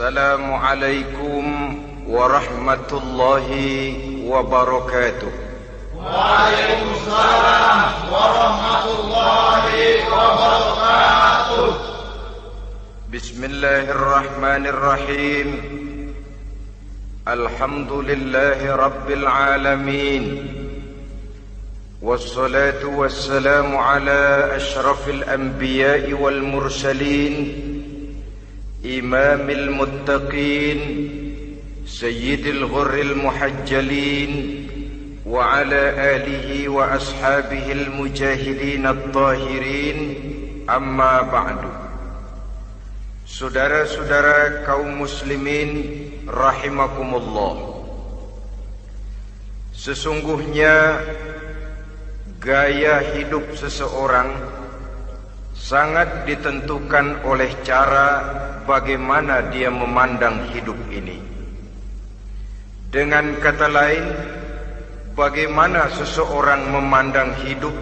Assalamualaikum warahmatullahi wabarakatuh. Waalaikumsalam warahmatullahi wabarakatuh. Bismillahirrahmanirrahim. Alhamdulillahi rabbil alamin. Wassalatu wassalamu ala ashrafil anbiya'i wal mursalin, imamil muttaqin, sayyidil ghurril muhajjalin, wa ala alihi wa ashabihil mujahidin at-tahirin, amma ba'du. Saudara-saudara kaum muslimin rahimakumullah, sesungguhnya gaya hidup seseorang sangat ditentukan oleh cara bagaimana dia memandang hidup ini. Dengan kata lain, bagaimana seseorang memandang hidup,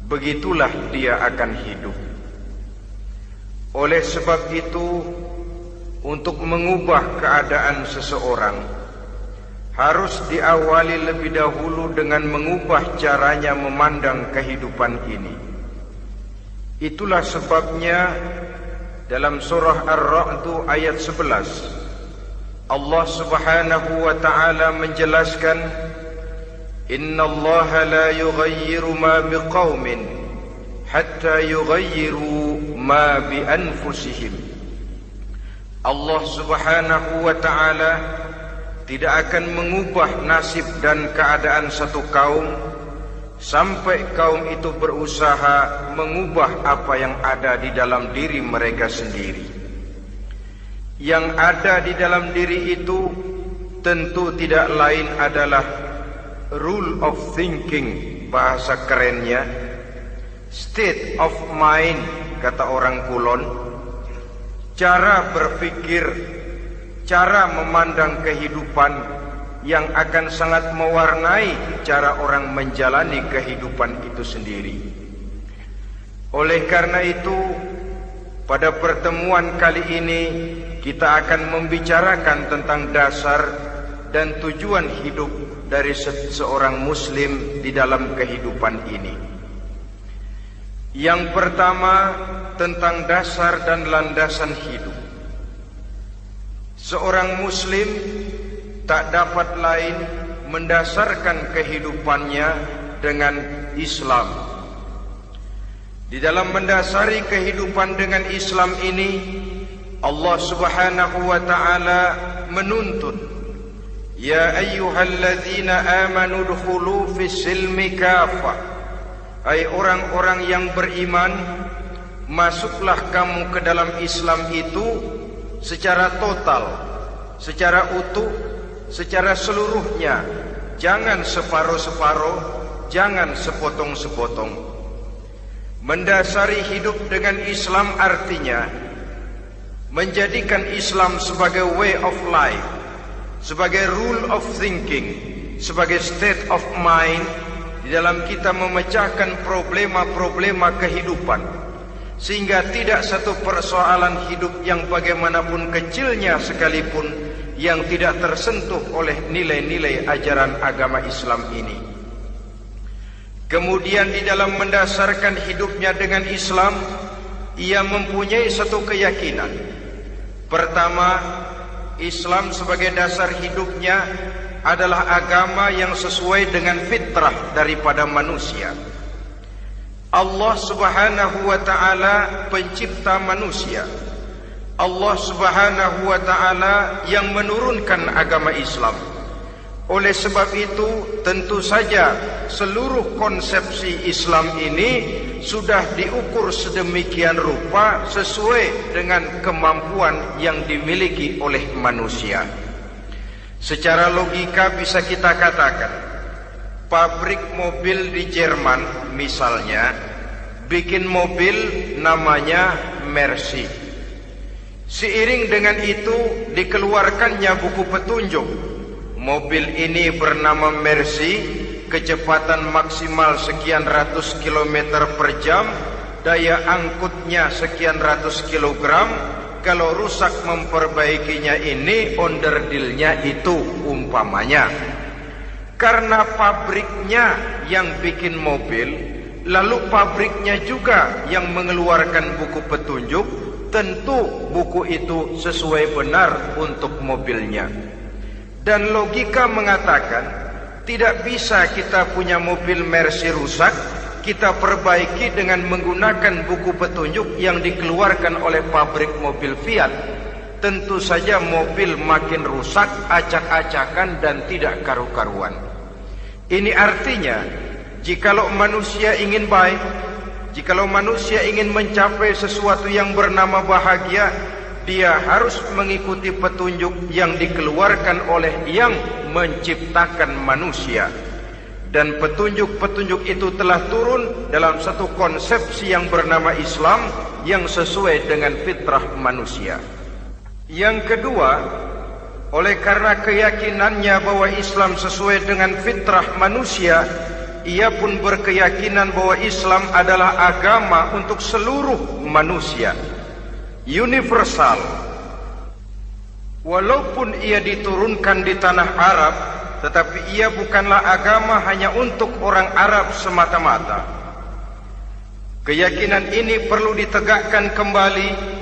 begitulah dia akan hidup. Oleh sebab itu, untuk mengubah keadaan seseorang harus diawali lebih dahulu dengan mengubah caranya memandang kehidupan ini. Itulah sebabnya dalam surah Ar-Ra'd ayat 11 Allah Subhanahu wa ta'ala menjelaskan, Innallaha la yughayyiru ma biqaumin hatta yughayyiru ma bi anfusihim. Allah Subhanahu wa ta'ala tidak akan mengubah nasib dan keadaan satu kaum sampai kaum itu berusaha mengubah apa yang ada di dalam diri mereka sendiri. Yang ada di dalam diri itu tentu tidak lain adalah rule of thinking, bahasa kerennya state of mind, kata orang Kulon, cara berpikir, cara memandang kehidupan yang akan sangat mewarnai cara orang menjalani kehidupan itu sendiri. Oleh karena itu, pada pertemuan kali ini kita akan membicarakan tentang dasar dan tujuan hidup dari seorang muslim di dalam kehidupan ini. Yang pertama, tentang dasar dan landasan hidup. Seorang muslim tak dapat lain mendasarkan kehidupannya dengan Islam. Di dalam mendasari kehidupan dengan Islam ini, Allah Subhanahu wa ta'ala menuntut, Ya ayyuhalladzina amanu dkhulu fis silmi kafah. Hai orang-orang yang beriman, masuklah kamu ke dalam Islam itu secara total, secara utuh, secara seluruhnya. Jangan separuh-separuh, jangan sepotong-sepotong. Mendasari hidup dengan Islam artinya menjadikan Islam sebagai way of life, sebagai rule of thinking, sebagai state of mind di dalam kita memecahkan problema-problema kehidupan, sehingga tidak satu persoalan hidup yang bagaimanapun kecilnya sekalipun yang tidak tersentuh oleh nilai-nilai ajaran agama Islam ini. Kemudian di dalam mendasarkan hidupnya dengan Islam, ia mempunyai satu keyakinan. Pertama, Islam sebagai dasar hidupnya adalah agama yang sesuai dengan fitrah daripada manusia. Allah Subhanahu wa ta'ala pencipta manusia. Allah Subhanahu wa ta'ala yang menurunkan agama Islam. Oleh sebab itu, tentu saja seluruh konsepsi Islam ini sudah diukur sedemikian rupa sesuai dengan kemampuan yang dimiliki oleh manusia. Secara logika bisa kita katakan, pabrik mobil di Jerman misalnya bikin mobil namanya Mercy. Seiring dengan itu dikeluarkannya buku petunjuk. Mobil ini bernama Mercy, kecepatan maksimal sekian ratus kilometer per jam, daya angkutnya sekian ratus kilogram, kalau rusak memperbaikinya ini onderdilnya itu umpamanya. Karena pabriknya yang bikin mobil, lalu pabriknya juga yang mengeluarkan buku petunjuk, tentu buku itu sesuai benar untuk mobilnya. Dan logika mengatakan tidak bisa kita punya mobil Mercy rusak, kita perbaiki dengan menggunakan buku petunjuk yang dikeluarkan oleh pabrik mobil Fiat. Tentu saja mobil makin rusak, acak-acakan dan tidak karu-karuan. Ini artinya, jikalau manusia ingin baik, jikalau manusia ingin mencapai sesuatu yang bernama bahagia, dia harus mengikuti petunjuk yang dikeluarkan oleh yang menciptakan manusia. Dan petunjuk-petunjuk itu telah turun dalam satu konsepsi yang bernama Islam yang sesuai dengan fitrah manusia. Yang kedua, oleh karena keyakinannya bahwa Islam sesuai dengan fitrah manusia, ia pun berkeyakinan bahwa Islam adalah agama untuk seluruh manusia, universal. Walaupun ia diturunkan di tanah Arab, tetapi ia bukanlah agama hanya untuk orang Arab semata-mata. Keyakinan ini perlu ditegakkan kembali,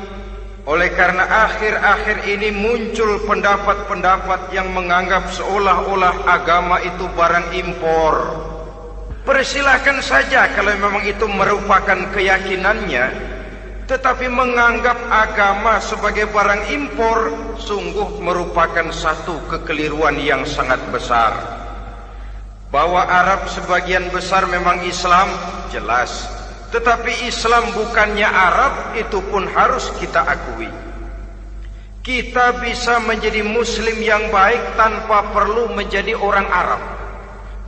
oleh karena akhir-akhir ini muncul pendapat-pendapat yang menganggap seolah-olah agama itu barang impor. Persilahkan saja kalau memang itu merupakan keyakinannya, tetapi menganggap agama sebagai barang impor sungguh merupakan satu kekeliruan yang sangat besar. Bahwa Arab sebagian besar memang Islam, jelas. Tetapi Islam bukannya Arab, itu pun harus kita akui. Kita bisa menjadi Muslim yang baik tanpa perlu menjadi orang Arab.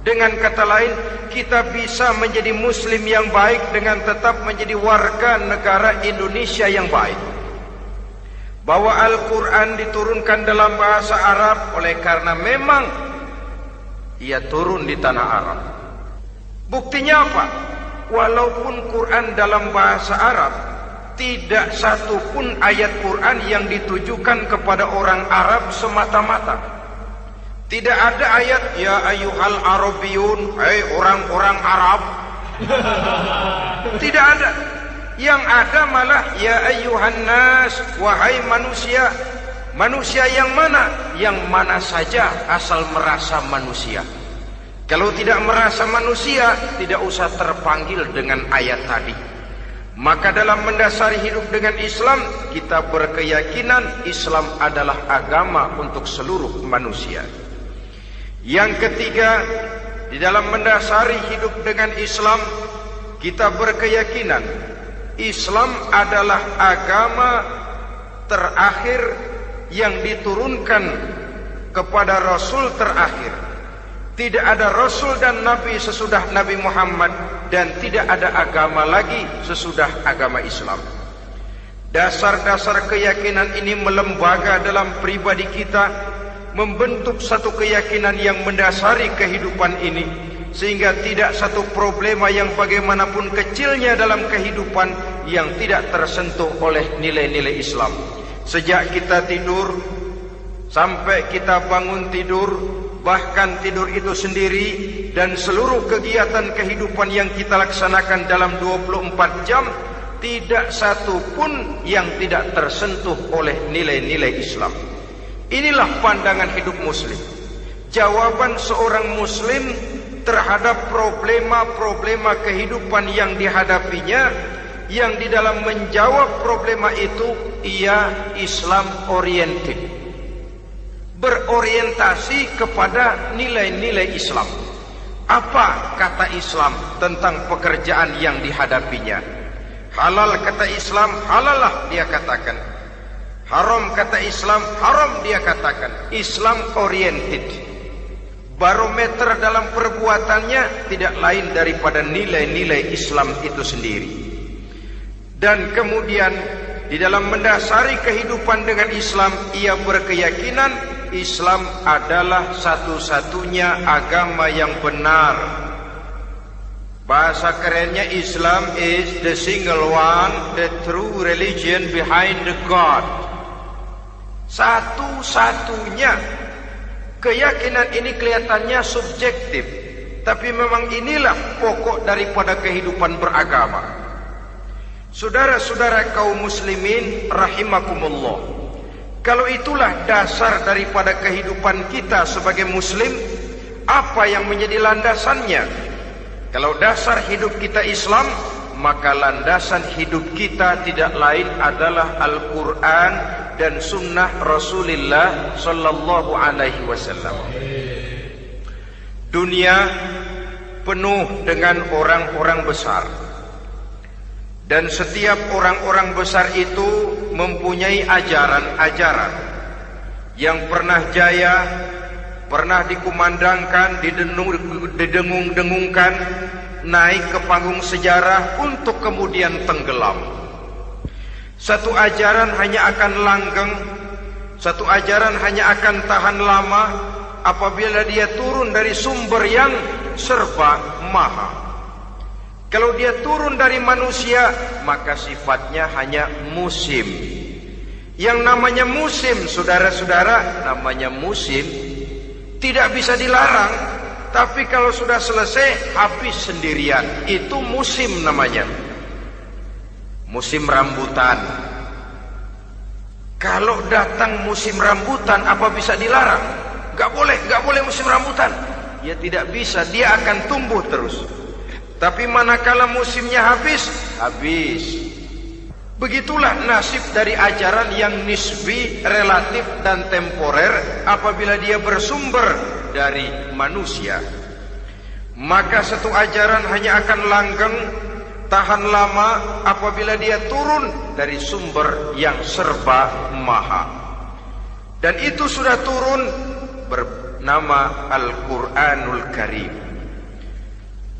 Dengan kata lain, kita bisa menjadi Muslim yang baik dengan tetap menjadi warga negara Indonesia yang baik. Bahwa Al-Quran diturunkan dalam bahasa Arab oleh karena memang ia turun di tanah Arab. Buktinya apa? Walaupun Quran dalam bahasa Arab, tidak satu pun ayat Quran yang ditujukan kepada orang Arab semata-mata. Tidak ada ayat ya ayyuhal arabiyun, hai orang-orang Arab. Tidak ada. Yang ada malah ya ayyuhan nas, wahai manusia. Manusia yang mana? Yang mana saja asal merasa manusia. Kalau tidak merasa manusia, tidak usah terpanggil dengan ayat tadi. Maka dalam mendasari hidup dengan Islam, kita berkeyakinan Islam adalah agama untuk seluruh manusia. Yang ketiga, di dalam mendasari hidup dengan Islam, kita berkeyakinan Islam adalah agama terakhir yang diturunkan kepada Rasul terakhir. Tidak ada Rasul dan Nabi sesudah Nabi Muhammad, dan tidak ada agama lagi sesudah agama Islam. Dasar-dasar keyakinan ini melembaga dalam pribadi kita, membentuk satu keyakinan yang mendasari kehidupan ini, sehingga tidak satu problema yang bagaimanapun kecilnya dalam kehidupan yang tidak tersentuh oleh nilai-nilai Islam. Sejak kita tidur sampai kita bangun tidur, bahkan tidur itu sendiri, dan seluruh kegiatan kehidupan yang kita laksanakan dalam 24 jam, tidak satu pun yang tidak tersentuh oleh nilai-nilai Islam. Inilah pandangan hidup Muslim. Jawaban seorang Muslim terhadap problema-problema kehidupan yang dihadapinya, yang di dalam menjawab problema itu ia Islam oriented, berorientasi kepada nilai-nilai Islam. Apa kata Islam tentang pekerjaan yang dihadapinya? Halal kata Islam, halallah dia katakan. Haram kata Islam, haram dia katakan. Islam oriented. Barometer dalam perbuatannya tidak lain daripada nilai-nilai Islam itu sendiri. Dan kemudian di dalam mendasari kehidupan dengan Islam, ia berkeyakinan Islam adalah satu-satunya agama yang benar. Bahasa kerennya, Islam is the single one, the true religion behind the God. Satu-satunya. Keyakinan ini kelihatannya subjektif, tapi memang inilah pokok daripada kehidupan beragama. Saudara-saudara kaum muslimin rahimakumullah, kalau itulah dasar daripada kehidupan kita sebagai muslim, apa yang menjadi landasannya? Kalau dasar hidup kita Islam, maka landasan hidup kita tidak lain adalah Al-Quran dan Sunnah Rasulullah Sallallahu Alaihi Wasallam. Dunia penuh dengan orang-orang besar, dan setiap orang-orang besar itu mempunyai ajaran-ajaran yang pernah jaya, pernah dikumandangkan, didengung-dengungkan, naik ke panggung sejarah untuk kemudian tenggelam. Satu ajaran hanya akan langgeng, satu ajaran hanya akan tahan lama apabila dia turun dari sumber yang serba maha. Kalau dia turun dari manusia, maka sifatnya hanya musim. Yang namanya musim, saudara-saudara, namanya musim tidak bisa dilarang, tapi kalau sudah selesai habis sendirian. Itu musim namanya. Musim rambutan. Kalau datang musim rambutan, apa bisa dilarang? Gak boleh musim rambutan. Ya tidak bisa, dia akan tumbuh terus. Tapi manakala musimnya habis. Begitulah nasib dari ajaran yang nisbi, relatif dan temporer apabila dia bersumber dari manusia. Maka satu ajaran hanya akan langgeng, tahan lama apabila dia turun dari sumber yang serba maha. Dan itu sudah turun bernama Al-Quranul Karim.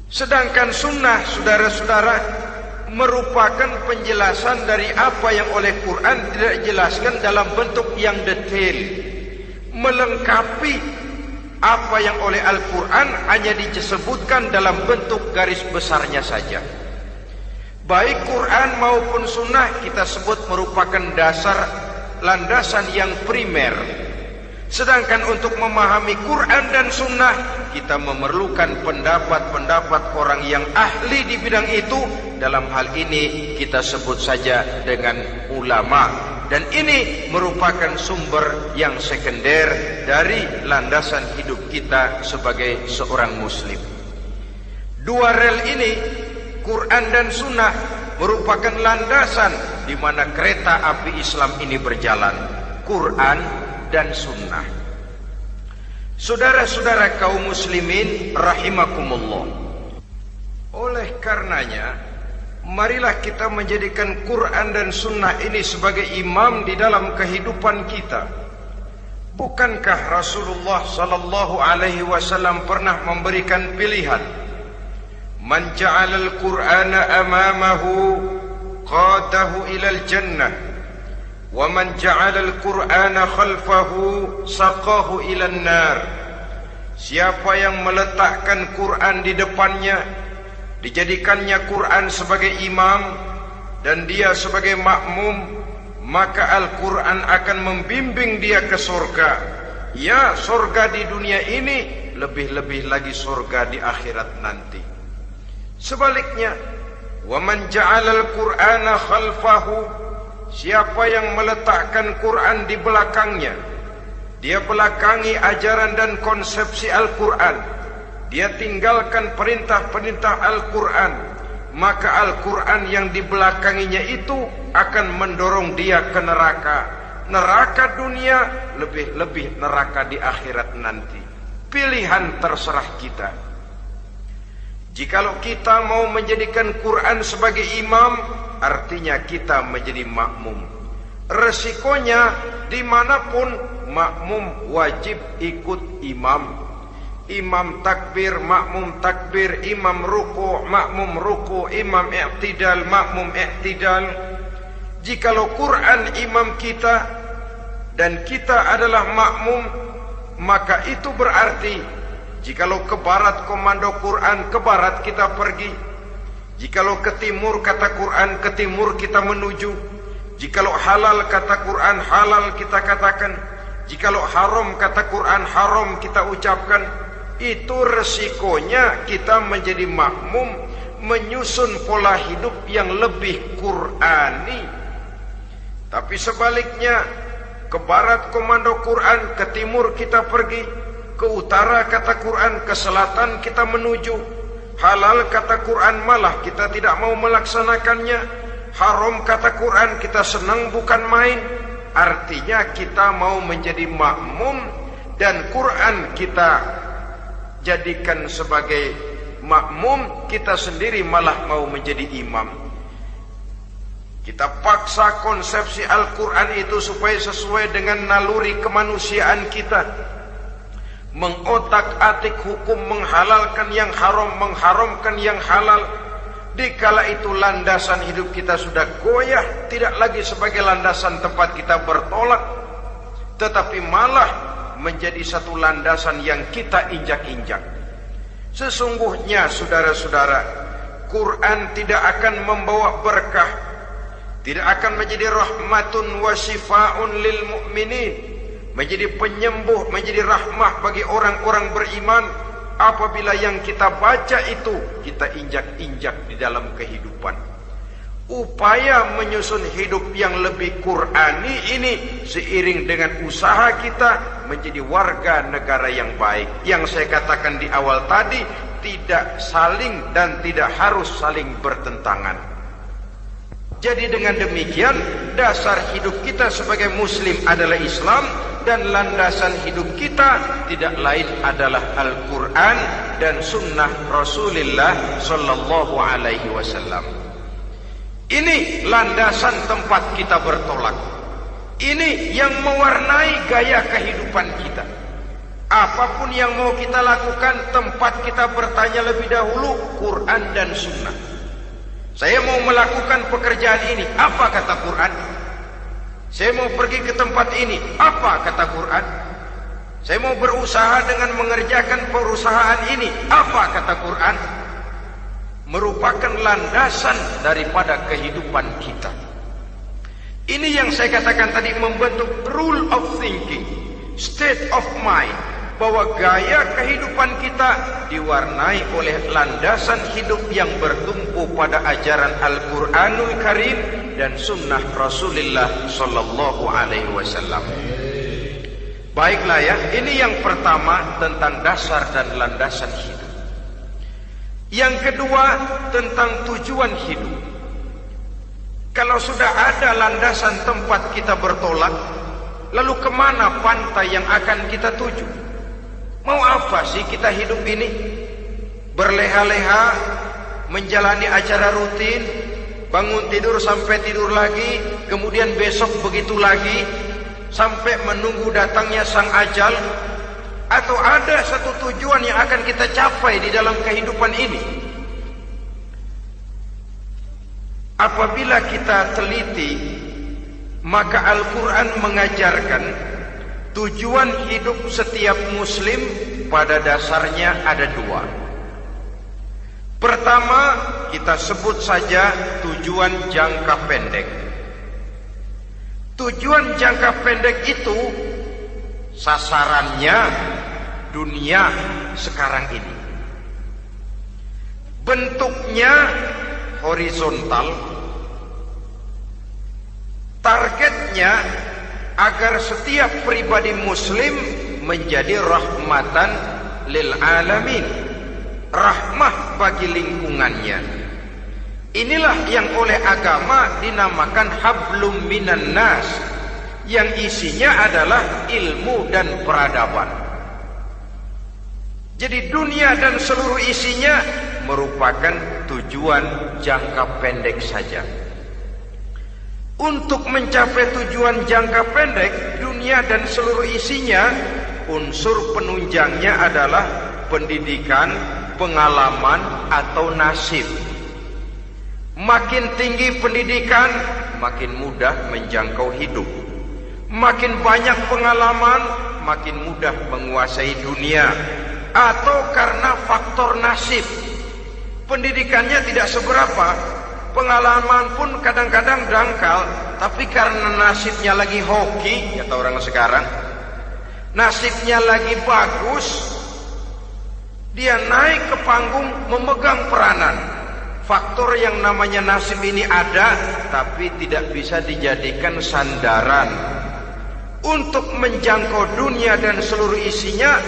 Sedangkan sunnah, saudara-saudara, merupakan penjelasan dari apa yang oleh Quran tidak dijelaskan dalam bentuk yang detail, melengkapi apa yang oleh Al-Quran hanya disebutkan dalam bentuk garis besarnya saja. Baik Quran maupun sunnah kita sebut merupakan dasar, landasan yang primer. Sedangkan untuk memahami Quran dan sunnah, kita memerlukan pendapat-pendapat orang yang ahli di bidang itu. Dalam hal ini kita sebut saja dengan ulama. Dan ini merupakan sumber yang sekunder dari landasan hidup kita sebagai seorang muslim. Dua rel ini, Quran dan sunnah, merupakan landasan di mana kereta api Islam ini berjalan. Quran dan sunnah. Saudara-saudara kaum muslimin rahimakumullah, oleh karenanya marilah kita menjadikan Quran dan sunnah ini sebagai imam di dalam kehidupan kita. Bukankah Rasulullah sallallahu alaihi wasallam pernah memberikan pilihan, man ja'alal Qur'ana amamahu qadahu ilal jannah wa man ja'alal Qur'ana khalfahu saqahu ilan nar. Siapa yang meletakkan Quran di depannya, dijadikannya Quran sebagai imam dan dia sebagai makmum, maka Al-Quran akan membimbing dia ke surga. Ya, surga di dunia ini, lebih-lebih lagi surga di akhirat nanti. Sebaliknya, wa man ja'alal Qur'ana khalfahu, siapa yang meletakkan Quran di belakangnya, dia belakangi ajaran dan konsepsi Al-Quran, dia tinggalkan perintah-perintah Al-Quran, maka Al-Quran yang dibelakanginya itu akan mendorong dia ke neraka. Neraka dunia, lebih-lebih neraka di akhirat nanti. Pilihan terserah kita. Jikalau kita mau menjadikan Quran sebagai imam, artinya kita menjadi makmum. Resikonya dimanapun, makmum wajib ikut imam. Imam takbir, makmum takbir, imam ruku, makmum ruku, imam i'tidal, makmum i'tidal. Jikalau Quran imam kita dan kita adalah makmum, maka itu berarti Jikalau ke barat komando Quran, ke barat kita pergi. Jikalau ke timur kata Quran, ke timur kita menuju. Jikalau halal kata Quran, halal kita katakan. Jikalau haram kata Quran, haram kita ucapkan. Itu resikonya kita menjadi makmum, menyusun pola hidup yang lebih Qurani. Tapi sebaliknya, ke barat komando Quran, ke timur kita pergi. Ke utara kata Quran, ke selatan kita menuju. Halal kata Quran, malah kita tidak mau melaksanakannya. Haram kata Quran, kita senang bukan main. Artinya kita mau menjadi makmum, dan Quran kita jadikan sebagai makmum, kita sendiri malah mau menjadi imam. Kita paksa konsepsi Al-Quran itu supaya sesuai dengan naluri kemanusiaan kita. Mengotak-atik hukum, menghalalkan yang haram, mengharamkan yang halal. Dikala itu landasan hidup kita sudah goyah, tidak lagi sebagai landasan tempat kita bertolak, tetapi malah menjadi satu landasan yang kita injak-injak. Sesungguhnya saudara-saudara, Quran tidak akan membawa berkah, tidak akan menjadi rahmatun wa shifaun lil mu'minin, menjadi penyembuh, menjadi rahmah bagi orang-orang beriman, apabila yang kita baca itu kita injak-injak di dalam kehidupan. Upaya menyusun hidup yang lebih Qurani ini seiring dengan usaha kita menjadi warga negara yang baik. Yang saya katakan di awal tadi, tidak saling dan tidak harus saling bertentangan. Jadi dengan demikian, dasar hidup kita sebagai muslim adalah Islam, dan landasan hidup kita tidak lain adalah Al-Quran dan Sunnah Rasulullah Sallallahu Alaihi Wasallam. Ini landasan tempat kita bertolak. Ini yang mewarnai gaya kehidupan kita. Apapun yang mau kita lakukan, tempat kita bertanya lebih dahulu Quran dan Sunnah. Saya mau melakukan pekerjaan ini, apa kata Quran? Saya mau pergi ke tempat ini, apa kata Quran? Saya mau berusaha dengan mengerjakan perusahaan ini, apa kata Quran? Merupakan landasan daripada kehidupan kita. Ini yang saya katakan tadi, membentuk rule of thinking, state of mind, bahwa gaya kehidupan kita diwarnai oleh landasan hidup yang bertumpu pada ajaran Al-Quranul Karim dan Sunnah Rasulullah Sallallahu Alaihi Wasallam. Baiklah ya, ini yang pertama tentang dasar dan landasan hidup. Yang kedua tentang tujuan hidup. Kalau sudah ada landasan tempat kita bertolak, lalu kemana pantai yang akan kita tuju? Mau apa sih kita hidup ini? Berleha-leha, menjalani acara rutin, bangun tidur sampai tidur lagi, kemudian besok begitu lagi, sampai menunggu datangnya sang ajal? Atau ada satu tujuan yang akan kita capai di dalam kehidupan ini? Apabila kita teliti, maka Al-Quran mengajarkan tujuan hidup setiap muslim pada dasarnya ada dua. Pertama, kita sebut saja tujuan jangka pendek. Tujuan jangka pendek itu sasarannya dunia sekarang ini. Bentuknya horizontal. Targetnya agar setiap pribadi muslim menjadi rahmatan lil alamin, rahmah bagi lingkungannya. Inilah yang oleh agama dinamakan hablum minan nas, yang isinya adalah ilmu dan peradaban. Jadi dunia dan seluruh isinya merupakan tujuan jangka pendek saja. Untuk mencapai tujuan jangka pendek, dunia dan seluruh isinya, unsur penunjangnya adalah pendidikan, pengalaman, atau nasib. Makin tinggi pendidikan, makin mudah menjangkau hidup. Makin banyak pengalaman, makin mudah menguasai dunia. atau karena faktor nasib. Pendidikannya tidak seberapa, pengalaman pun kadang-kadang dangkal, tapi karena nasibnya lagi hoki, kata orang sekarang, nasibnya lagi bagus, dia naik ke panggung memegang peranan. Faktor yang namanya nasib ini ada, tapi tidak bisa dijadikan sandaran. Untuk menjangkau dunia dan seluruh isinya,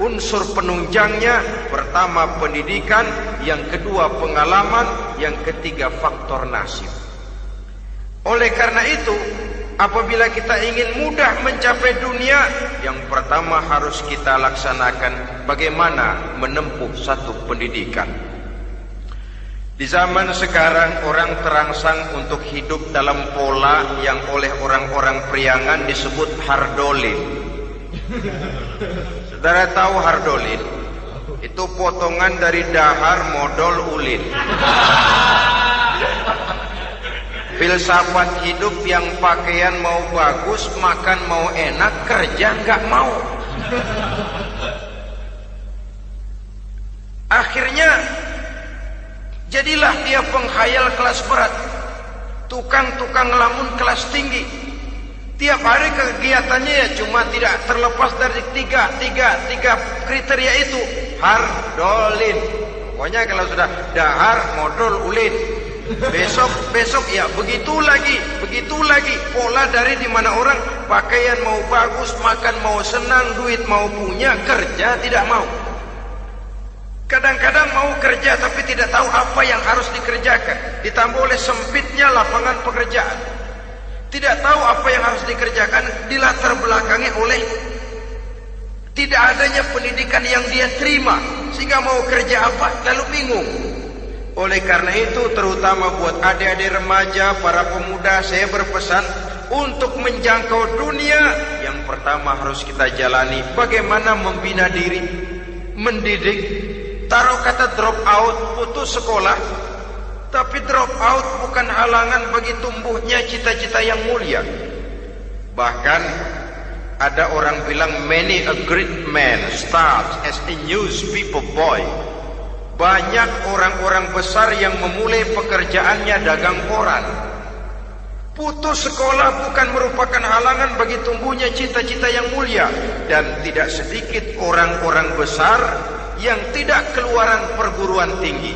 unsur penunjangnya pertama pendidikan, yang kedua pengalaman, yang ketiga faktor nasib. Oleh karena itu, apabila kita ingin mudah mencapai dunia, yang pertama harus kita laksanakan bagaimana menempuh satu pendidikan. Di zaman sekarang orang terangsang untuk hidup dalam pola yang oleh orang-orang priangan disebut hardolin. Saudara tahu hardolin? Itu potongan dari dahar modal ulin. Filsafat hidup yang pakaian mau bagus, makan mau enak, kerja nggak mau. Akhirnya jadilah dia penghayal kelas berat, tukang-tukang lamun kelas tinggi. Tiap hari kegiatannya ya cuma tidak terlepas dari tiga kriteria itu, hardolin. Pokoknya kalau sudah dahar modal ulin, besok ya begitu lagi, pola dari dimana orang pakaian mau bagus, makan mau senang, duit mau punya, kerja tidak mau. Kadang-kadang mau kerja tapi tidak tahu apa yang harus dikerjakan, ditambah oleh sempitnya lapangan pekerjaan. Tidak tahu apa yang harus dikerjakan, dilatar belakangi oleh tidak adanya pendidikan yang dia terima, sehingga mau kerja apa lalu bingung. Oleh karena itu, terutama buat adik-adik remaja, para pemuda, saya berpesan untuk menjangkau dunia, yang pertama harus kita jalani bagaimana membina diri, mendidik. Taruh kata drop out, putus sekolah, tapi drop out bukan halangan bagi tumbuhnya cita-cita yang mulia. Bahkan ada orang bilang many a great man starts as a newspaper boy. Banyak orang-orang besar yang memulai pekerjaannya dagang koran. Putus sekolah bukan merupakan halangan bagi tumbuhnya cita-cita yang mulia. Dan tidak sedikit orang-orang besar yang tidak keluaran perguruan tinggi.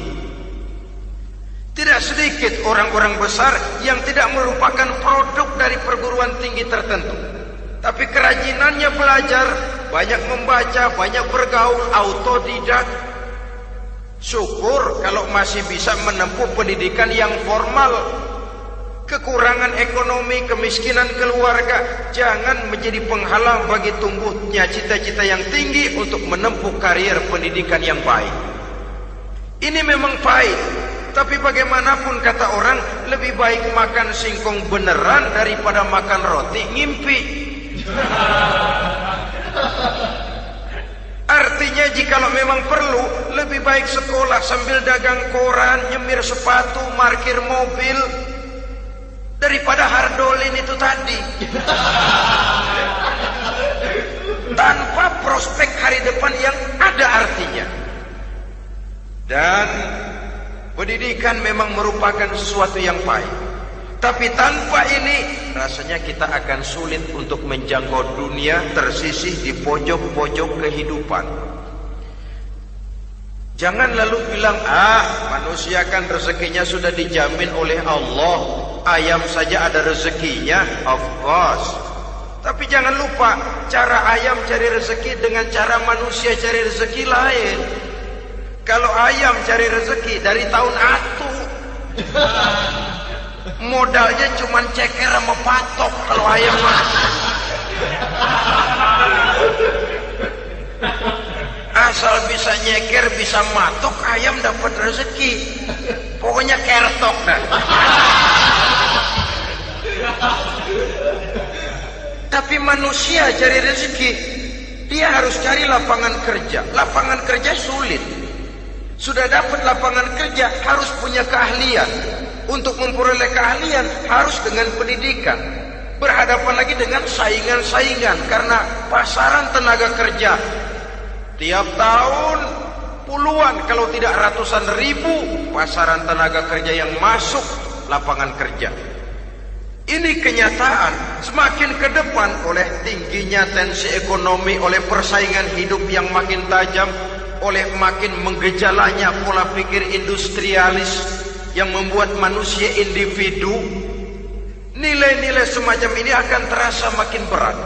Tidak sedikit orang-orang besar yang tidak merupakan produk dari perguruan tinggi tertentu, tapi kerajinannya belajar, banyak membaca, banyak bergaul, autodidak. Syukur kalau masih bisa menempuh pendidikan yang formal. Kekurangan ekonomi, kemiskinan keluarga jangan menjadi penghalang bagi tumbuhnya cita-cita yang tinggi untuk menempuh karier pendidikan yang baik. Ini memang pahit, tapi bagaimanapun kata orang, lebih baik makan singkong beneran daripada makan roti ngimpi. Artinya jikalau memang perlu, lebih baik sekolah sambil dagang koran, nyemir sepatu, parkir mobil, daripada hardolin itu tadi. Tanpa prospek hari depan yang ada artinya. Dan pendidikan memang merupakan sesuatu yang baik, tapi tanpa ini rasanya kita akan sulit untuk menjangkau dunia, tersisih di pojok-pojok kehidupan. Jangan lalu bilang, manusia kan rezekinya sudah dijamin oleh Allah, ayam saja ada rezekinya. Of course. Tapi jangan lupa, cara ayam cari rezeki dengan cara manusia cari rezeki lain. Kalau ayam cari rezeki dari tahun atu, modalnya cuma ceker sama patok. Kalau ayam mah asal bisa nyeker, bisa matok, ayam dapat rezeki. Pokoknya kertok dah. Tapi manusia cari rezeki, dia harus cari lapangan kerja. Lapangan kerja sulit. Sudah dapat lapangan kerja, harus punya keahlian. Untuk memperoleh keahlian harus dengan pendidikan. Berhadapan lagi dengan saingan-saingan, karena pasaran tenaga kerja Tiap tahun puluhan kalau tidak ratusan ribu pasaran tenaga kerja yang masuk lapangan kerja. Ini kenyataan. Semakin ke depan oleh tingginya tensi ekonomi, oleh persaingan hidup yang makin tajam, oleh makin menggejalanya pola pikir industrialis yang membuat manusia individu, nilai-nilai semacam ini akan terasa makin berat.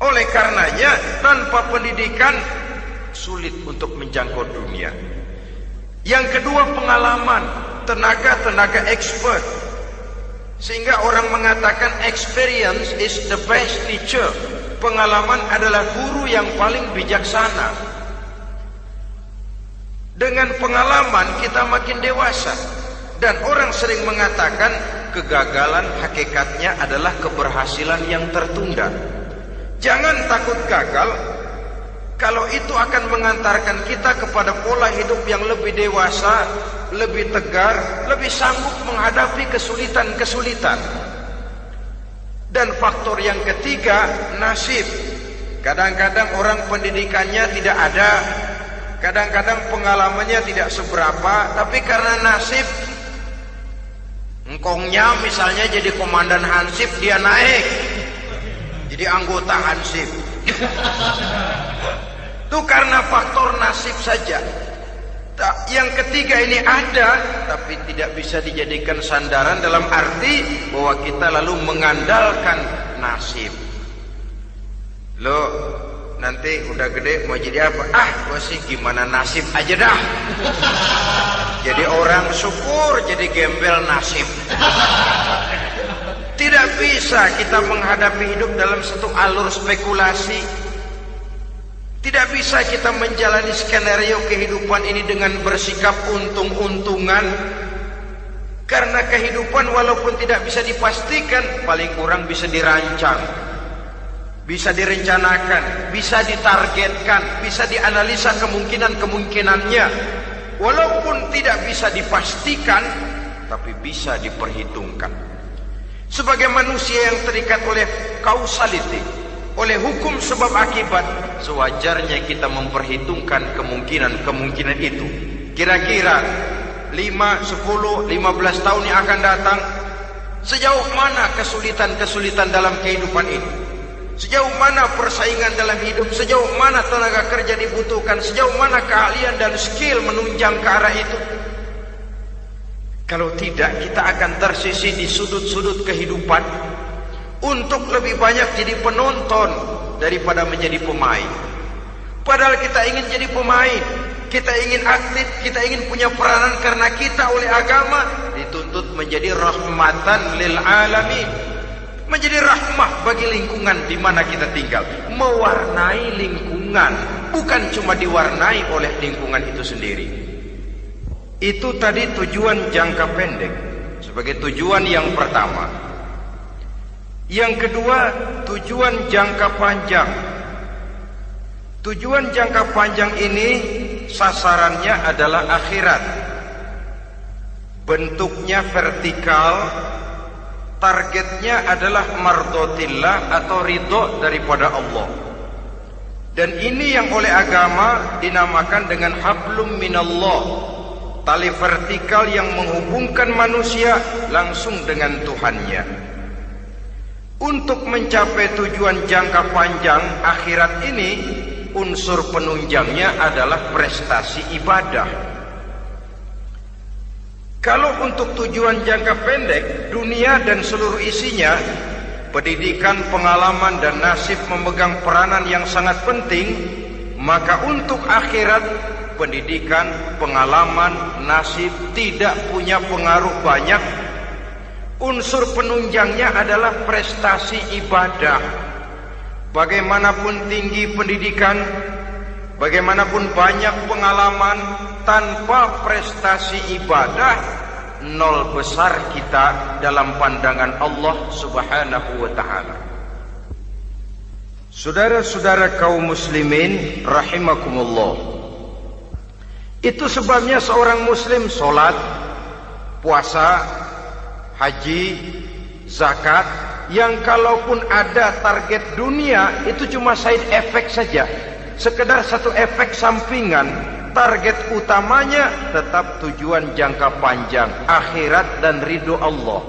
Oleh karenanya, tanpa pendidikan sulit untuk menjangkau dunia. Yang kedua, pengalaman, tenaga expert. Sehingga orang mengatakan experience is the best teacher. Pengalaman adalah guru yang paling bijaksana. Dengan pengalaman kita makin dewasa. Dan orang sering mengatakan kegagalan hakikatnya adalah keberhasilan yang tertunda. Jangan takut gagal, kalau itu akan mengantarkan kita kepada pola hidup yang lebih dewasa, lebih tegar, lebih sanggup menghadapi kesulitan-kesulitan. Dan faktor yang ketiga, nasib. Kadang-kadang orang pendidikannya tidak ada, kadang-kadang pengalamannya tidak seberapa, tapi karena nasib, engkongnya misalnya jadi komandan Hansip, dia naik jadi anggota Hansip. Itu karena faktor nasib saja. Yang ketiga ini ada, tapi tidak bisa dijadikan sandaran dalam arti bahwa kita lalu mengandalkan nasib. Lo nanti udah gede mau jadi apa? Gua sih gimana nasib aja dah. Jadi orang syukur, jadi gembel nasib. Tidak bisa kita menghadapi hidup dalam satu alur spekulasi. Tidak bisa kita menjalani skenario kehidupan ini dengan bersikap untung-untungan. Karena kehidupan walaupun tidak bisa dipastikan, paling kurang bisa dirancang, bisa direncanakan, bisa ditargetkan, bisa dianalisa kemungkinan-kemungkinannya. Walaupun tidak bisa dipastikan, tapi bisa diperhitungkan. Sebagai manusia yang terikat oleh causality, oleh hukum sebab akibat, sewajarnya kita memperhitungkan kemungkinan-kemungkinan itu. Kira-kira 5, 10, 15 tahun yang akan datang, sejauh mana kesulitan-kesulitan dalam kehidupan ini, sejauh mana persaingan dalam hidup, sejauh mana tenaga kerja dibutuhkan, sejauh mana keahlian dan skill menunjang ke arah itu. Kalau tidak, kita akan tersisih di sudut-sudut kehidupan untuk lebih banyak jadi penonton daripada menjadi pemain. Padahal kita ingin jadi pemain, kita ingin aktif, kita ingin punya peranan karena kita oleh agama dituntut menjadi rahmatan lil alamin, menjadi rahmah bagi lingkungan di mana kita tinggal, mewarnai lingkungan, bukan cuma diwarnai oleh lingkungan itu sendiri. Itu tadi tujuan jangka pendek sebagai tujuan yang pertama. Yang kedua, tujuan jangka panjang. Tujuan jangka panjang ini sasarannya adalah akhirat. Bentuknya vertikal, targetnya adalah mardotillah atau ridho daripada Allah. Dan ini yang oleh agama dinamakan dengan hablum minallah, tali vertikal yang menghubungkan manusia langsung dengan Tuhannya. Untuk mencapai tujuan jangka panjang akhirat ini, unsur penunjangnya adalah prestasi ibadah. Kalau untuk tujuan jangka pendek, dunia dan seluruh isinya, pendidikan, pengalaman, dan nasib memegang peranan yang sangat penting, maka untuk akhirat, pendidikan, pengalaman, nasib tidak punya pengaruh banyak. Unsur penunjangnya adalah prestasi ibadah. Bagaimanapun tinggi pendidikan, bagaimanapun banyak pengalaman, tanpa prestasi ibadah, nol besar kita dalam pandangan Allah Subhanahu wa ta'ala. Saudara-saudara kaum muslimin rahimakumullah, itu sebabnya seorang muslim sholat, puasa, haji, zakat, yang kalaupun ada target dunia itu cuma side effect saja, sekedar satu efek sampingan. Target utamanya tetap tujuan jangka panjang, akhirat dan ridho Allah.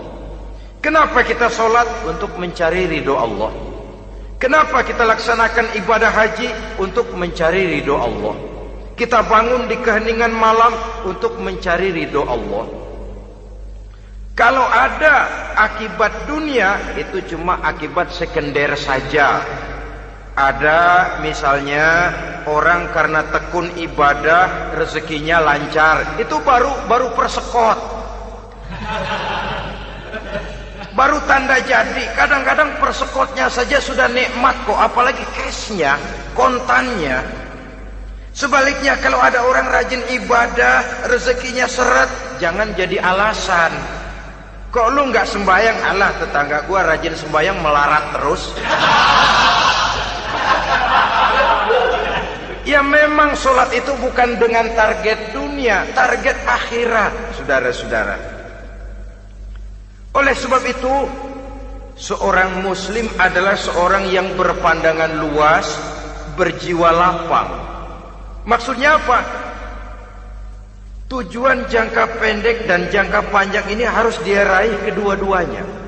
Kenapa kita sholat? Untuk mencari ridho Allah. Kenapa kita laksanakan ibadah haji? Untuk mencari ridho Allah. Kita bangun di keheningan malam untuk mencari ridho Allah. Kalau ada akibat dunia, itu cuma akibat sekunder saja. Ada misalnya orang karena tekun ibadah rezekinya lancar, itu baru persekot, baru tanda jadi. Kadang-kadang persekotnya saja sudah nikmat kok, apalagi cashnya, kontannya. Sebaliknya kalau ada orang rajin ibadah rezekinya seret, jangan jadi alasan. Kok lu nggak sembahyang? Alah, tetangga gua rajin sembahyang melarat terus. Ya memang sholat itu bukan dengan target dunia, target akhirat, saudara-saudara. Oleh sebab itu, seorang muslim adalah seorang yang berpandangan luas, berjiwa lapang. Maksudnya apa? Tujuan jangka pendek dan jangka panjang ini harus dia raih kedua-duanya.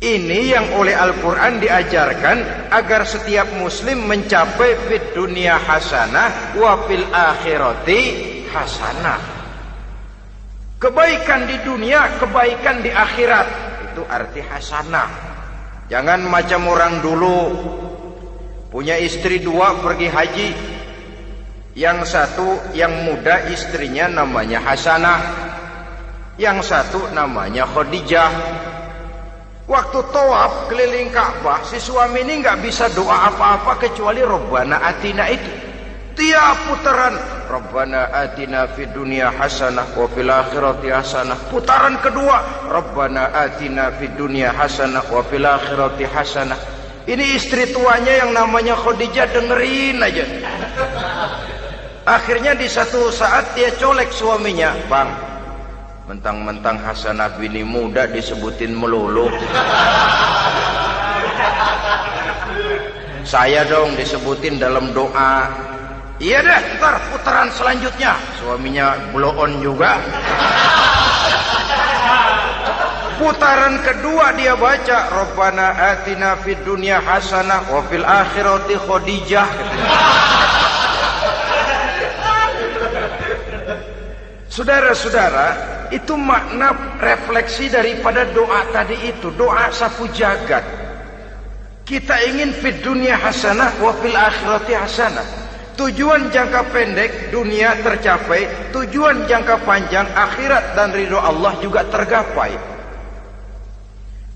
Ini yang oleh Al-Quran diajarkan agar setiap muslim mencapai fid dunya hasanah wa fil akhirati hasanah. Kebaikan di dunia, kebaikan di akhirat. Itu arti hasanah. Jangan macam orang dulu, punya istri dua pergi haji. Yang satu yang muda istrinya namanya Hasanah, yang satu namanya Khadijah. Waktu tawaf keliling Ka'bah, si suami ini nggak bisa doa apa-apa kecuali Rabbana Atina itu. Tiap putaran Rabbana Atina fid dunya hasanah wa fil akhirati hasanah. Putaran kedua Rabbana Atina fid dunya hasanah wa fil akhirati hasanah. Ini istri tuanya yang namanya Khadijah dengerin aja. Akhirnya di satu saat dia colek suaminya, "Bang, mentang-mentang Hasanah bini muda disebutin melulu. Saya dong disebutin dalam doa." "Iya deh, ntar putaran selanjutnya." Suaminya blow on juga. Putaran kedua dia baca Rabbana Atina fid dunya hasanah wa fil akhirati Khadijah. Saudara-saudara, itu makna refleksi daripada doa tadi itu, doa sapu jagat. Kita ingin fid dunya hasanah wa fil akhirati hasanah. Tujuan jangka pendek dunia tercapai, tujuan jangka panjang akhirat dan ridho Allah juga tergapai.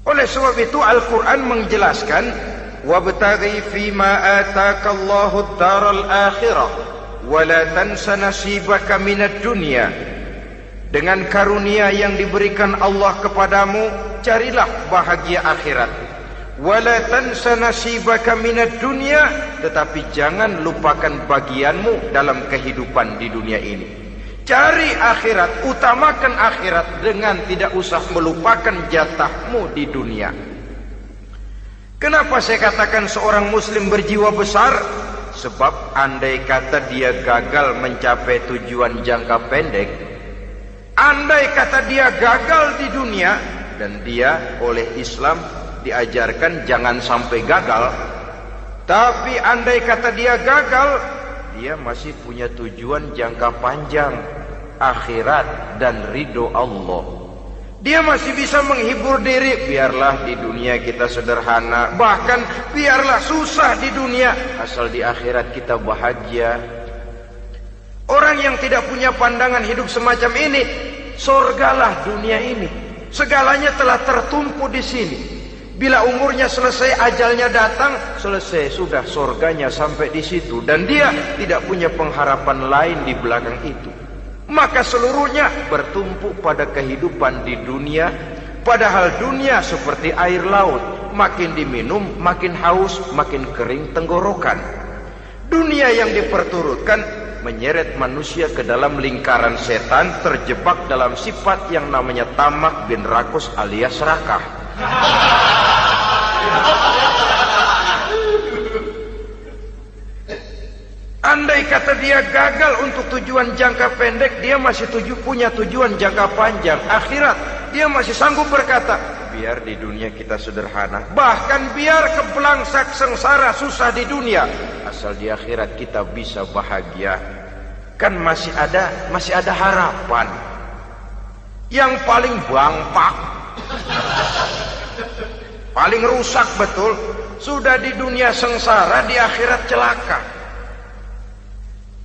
Oleh sebab itu Al-Quran menjelaskan, wabtaghi fima atakallahu ad-daral akhirah wala tansa nasibaka minad dunya. Dengan karunia yang diberikan Allah kepadamu, carilah bahagia akhirat. Wala tansa nasibaka minad dunya, tetapi jangan lupakan bagianmu dalam kehidupan di dunia ini. Cari akhirat, utamakan akhirat dengan tidak usah melupakan jatahmu di dunia. Kenapa saya katakan seorang muslim berjiwa besar? Sebab andai kata dia gagal mencapai tujuan jangka pendek, andai kata dia gagal di dunia, dan dia oleh Islam diajarkan jangan sampai gagal, tapi andai kata dia gagal, dia masih punya tujuan jangka panjang, akhirat dan ridho Allah. Dia masih bisa menghibur diri, biarlah di dunia kita sederhana, bahkan biarlah susah di dunia, asal di akhirat kita bahagia. Orang yang tidak punya pandangan hidup semacam ini, surgalah dunia ini, segalanya telah tertumpu di sini. Bila umurnya selesai, ajalnya datang, selesai sudah, surganya sampai di situ, dan dia tidak punya pengharapan lain di belakang itu. Maka seluruhnya bertumpu pada kehidupan di dunia. Padahal dunia seperti air laut, makin diminum makin haus, makin kering tenggorokan. Dunia yang diperturutkan menyeret manusia ke dalam lingkaran setan, terjebak dalam sifat yang namanya tamak bin rakus alias serakah. kata dia gagal untuk tujuan jangka pendek, dia masih punya tujuan jangka panjang, akhirat. Dia masih sanggup berkata, biar di dunia kita sederhana, bahkan biar kebelangsak sengsara susah di dunia, asal di akhirat kita bisa bahagia. Kan masih ada harapan. Yang paling bangpak, paling rusak betul, sudah di dunia sengsara, di akhirat celaka.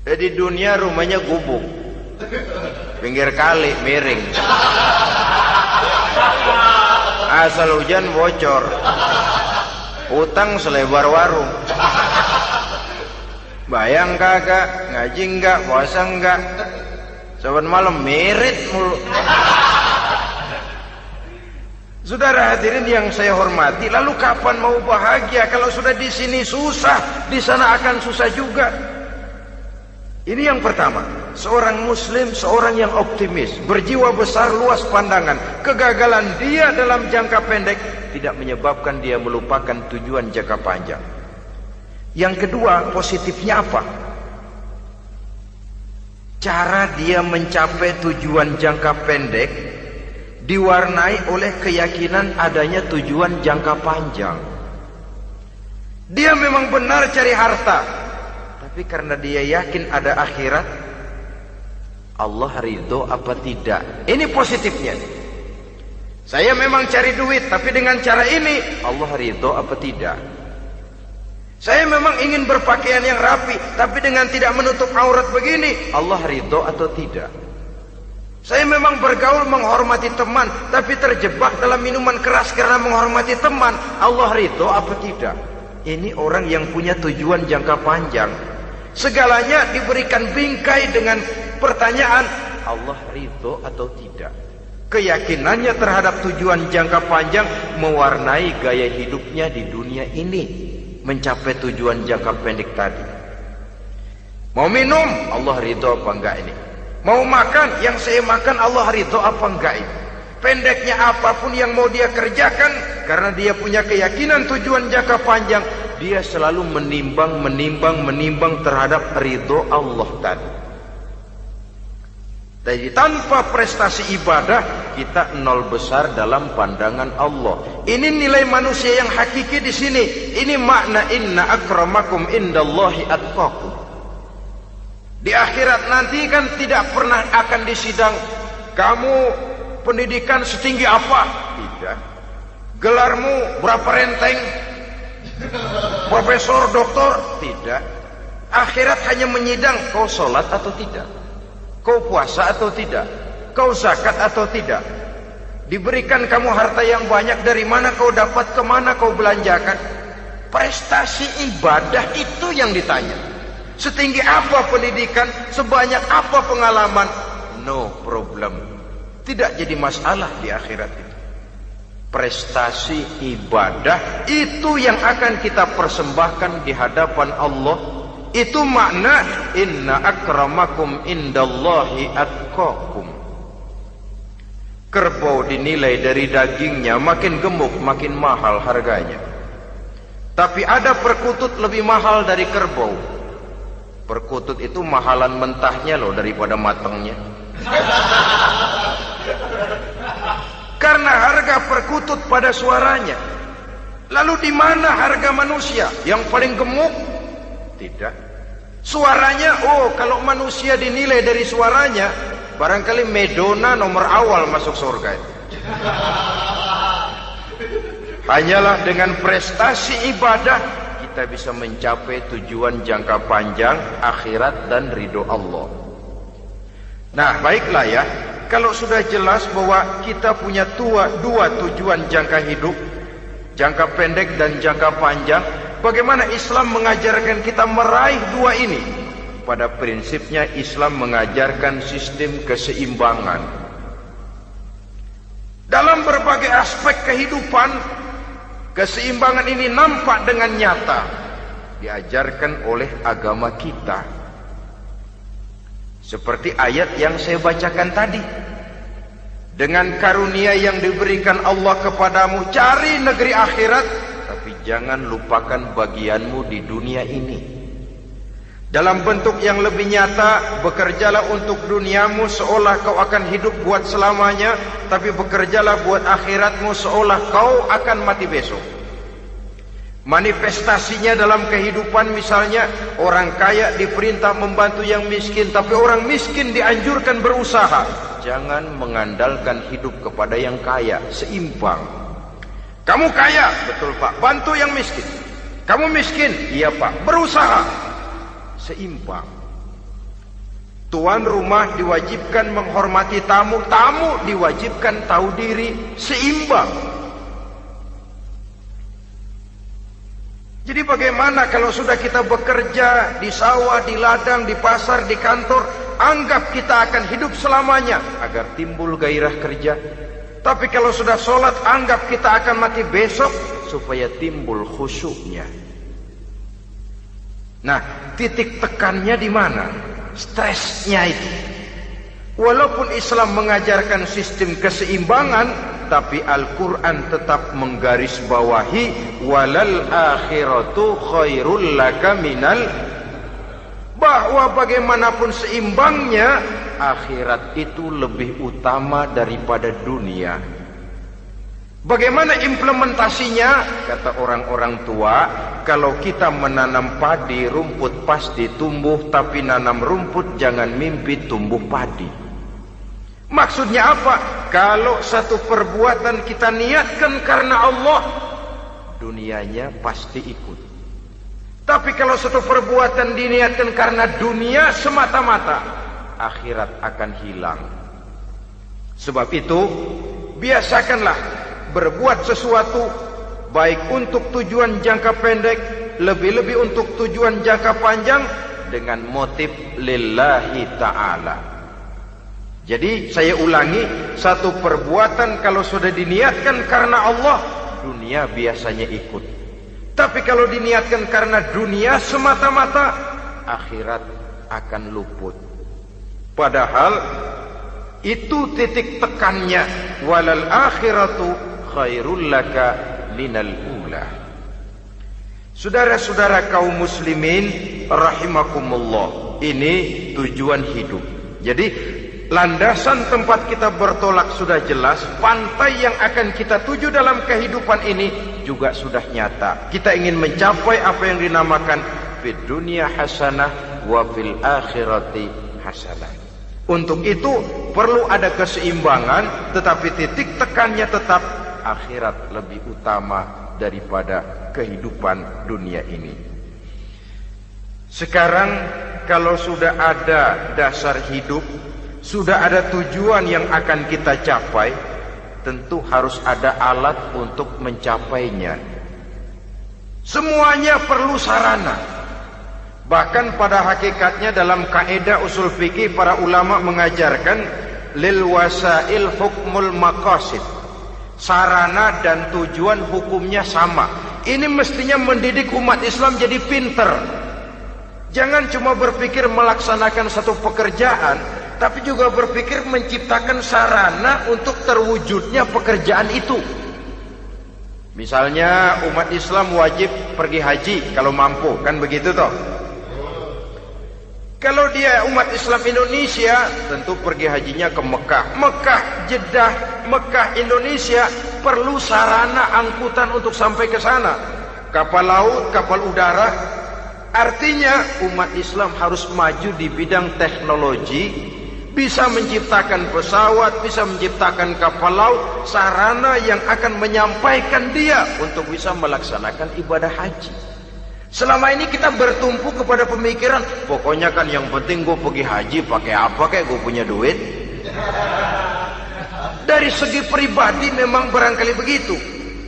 Di dunia rumahnya gubuk, pinggir kali miring, asal hujan bocor, utang selebar warung. Bayang kagak, ngaji enggak, puasa enggak, saban malam merit mulu. Saudara hadirin yang saya hormati, lalu kapan mau bahagia kalau sudah di sini susah, di sana akan susah juga. Ini yang pertama, seorang muslim, seorang yang optimis, berjiwa besar, luas pandangan. Kegagalan dia dalam jangka pendek tidak menyebabkan dia melupakan tujuan jangka panjang. Yang kedua, positifnya apa? Cara dia mencapai tujuan jangka pendek diwarnai oleh keyakinan adanya tujuan jangka panjang. Dia memang benar cari harta, tapi karena dia yakin ada akhirat, Allah ridho apa tidak? Ini positifnya. Saya memang cari duit, tapi dengan cara ini Allah ridho apa tidak? Saya memang ingin berpakaian yang rapi, tapi dengan tidak menutup aurat begini, Allah ridho atau tidak? Saya memang bergaul menghormati teman, tapi terjebak dalam minuman keras karena menghormati teman, Allah ridho apa tidak? Ini orang yang punya tujuan jangka panjang. Segalanya diberikan bingkai dengan pertanyaan, Allah ridho atau tidak? Keyakinannya terhadap tujuan jangka panjang mewarnai gaya hidupnya di dunia ini, mencapai tujuan jangka pendek tadi. Mau minum, Allah ridho apa enggak ini? Mau makan, yang saya makan Allah ridho apa enggak ini? Pendeknya apapun yang mau dia kerjakan, karena dia punya keyakinan tujuan jangka panjang, dia selalu menimbang terhadap ridho Allah tadi. Jadi tanpa prestasi ibadah, kita nol besar dalam pandangan Allah. Ini nilai manusia yang hakiki di sini. Ini makna inna akramakum indallahi atqakum. Di akhirat nanti kan tidak pernah akan disidang, kamu pendidikan setinggi apa? Tidak. Gelarmu berapa renteng? Profesor, doktor? Tidak. Akhirat hanya menyidang kau sholat atau tidak, kau puasa atau tidak, kau zakat atau tidak. Diberikan kamu harta yang banyak, dari mana kau dapat, kemana kau belanjakan. Prestasi ibadah itu yang ditanya. Setinggi apa pendidikan, sebanyak apa pengalaman, no problem, tidak jadi masalah di akhirat itu. Prestasi ibadah itu yang akan kita persembahkan di hadapan Allah. Itu makna inna akramakum indallahi atqakum. Kerbau dinilai dari dagingnya, makin gemuk makin mahal harganya. Tapi ada perkutut lebih mahal dari kerbau. Perkutut itu mahalan mentahnya loh daripada matangnya. Karena harga perkutut pada suaranya. Lalu di mana harga manusia yang paling gemuk? Tidak. Suaranya, oh kalau manusia dinilai dari suaranya, barangkali Madonna nomor awal masuk surga. Hanyalah dengan prestasi ibadah kita bisa mencapai tujuan jangka panjang, akhirat dan ridho Allah. Nah baiklah ya, kalau sudah jelas bahwa kita punya dua tujuan jangka hidup, jangka pendek dan jangka panjang, bagaimana Islam mengajarkan kita meraih dua ini? Pada prinsipnya Islam mengajarkan sistem keseimbangan. Dalam berbagai aspek kehidupan, keseimbangan ini nampak dengan nyata diajarkan oleh agama kita. Seperti ayat yang saya bacakan tadi. Dengan karunia yang diberikan Allah kepadamu, cari negeri akhirat, tapi jangan lupakan bagianmu di dunia ini. Dalam bentuk yang lebih nyata, bekerjalah untuk duniamu seolah kau akan hidup buat selamanya, tapi bekerjalah buat akhiratmu seolah kau akan mati besok. Manifestasinya dalam kehidupan, misalnya orang kaya diperintah membantu yang miskin, tapi orang miskin dianjurkan berusaha. Jangan mengandalkan hidup kepada yang kaya, seimbang. Kamu kaya, betul Pak, bantu yang miskin. Kamu miskin, iya Pak, berusaha, seimbang. Tuan rumah diwajibkan menghormati tamu, tamu diwajibkan tahu diri, seimbang. Jadi bagaimana kalau sudah kita bekerja di sawah, di ladang, di pasar, di kantor, anggap kita akan hidup selamanya agar timbul gairah kerja. Tapi kalau sudah sholat, anggap kita akan mati besok supaya timbul khusyuknya. Nah, titik tekannya di mana? Stresnya itu. Walaupun Islam mengajarkan sistem keseimbangan, tapi Al-Quran tetap menggarisbawahi walal akhiratu khairul laka minal, bahwa bagaimanapun seimbangnya, akhirat itu lebih utama daripada dunia. Bagaimana implementasinya? Kata orang-orang tua, kalau kita menanam padi, rumput pasti tumbuh, tapi nanam rumput jangan mimpi tumbuh padi. Maksudnya apa? Kalau satu perbuatan kita niatkan karena Allah, dunianya pasti ikut. Tapi kalau satu perbuatan diniatkan karena dunia semata-mata, akhirat akan hilang. Sebab itu, biasakanlah berbuat sesuatu baik untuk tujuan jangka pendek, lebih-lebih untuk tujuan jangka panjang, dengan motif lillahi ta'ala. Jadi saya ulangi, satu perbuatan kalau sudah diniatkan karena Allah, dunia biasanya ikut. Tapi kalau diniatkan karena dunia semata-mata, akhirat akan luput. Padahal itu titik tekannya, walal akhiratu khairul laka minal ula. Saudara-saudara kaum muslimin rahimakumullah, ini tujuan hidup. Jadi landasan tempat kita bertolak sudah jelas, pantai yang akan kita tuju dalam kehidupan ini juga sudah nyata. Kita ingin mencapai apa yang dinamakan fid dunya hasanah wa fil akhirati hasanah. Untuk itu perlu ada keseimbangan, tetapi titik tekannya tetap akhirat lebih utama daripada kehidupan dunia ini. Sekarang kalau sudah ada dasar hidup, sudah ada tujuan yang akan kita capai, tentu harus ada alat untuk mencapainya. Semuanya perlu sarana. Bahkan pada hakikatnya dalam kaidah usul fikih, para ulama mengajarkan lil wasail hukmul maqasid. Sarana dan tujuan hukumnya sama. Ini mestinya mendidik umat Islam jadi pinter. Jangan cuma berpikir melaksanakan satu pekerjaan, tapi juga berpikir menciptakan sarana untuk terwujudnya pekerjaan itu. Misalnya umat Islam wajib pergi haji kalau mampu, kan begitu toh? Kalau dia umat Islam Indonesia, tentu pergi hajinya ke Mekah. Mekah, Jeddah, Mekah, Indonesia, perlu sarana angkutan untuk sampai ke sana. Kapal laut, kapal udara. Artinya umat Islam harus maju di bidang teknologi, bisa menciptakan pesawat, bisa menciptakan kapal laut, sarana yang akan menyampaikan dia untuk bisa melaksanakan ibadah haji. Selama ini kita bertumpu kepada pemikiran, pokoknya kan yang penting gue pergi haji, pakai apa kayak gue punya duit. Dari segi pribadi memang barangkali begitu.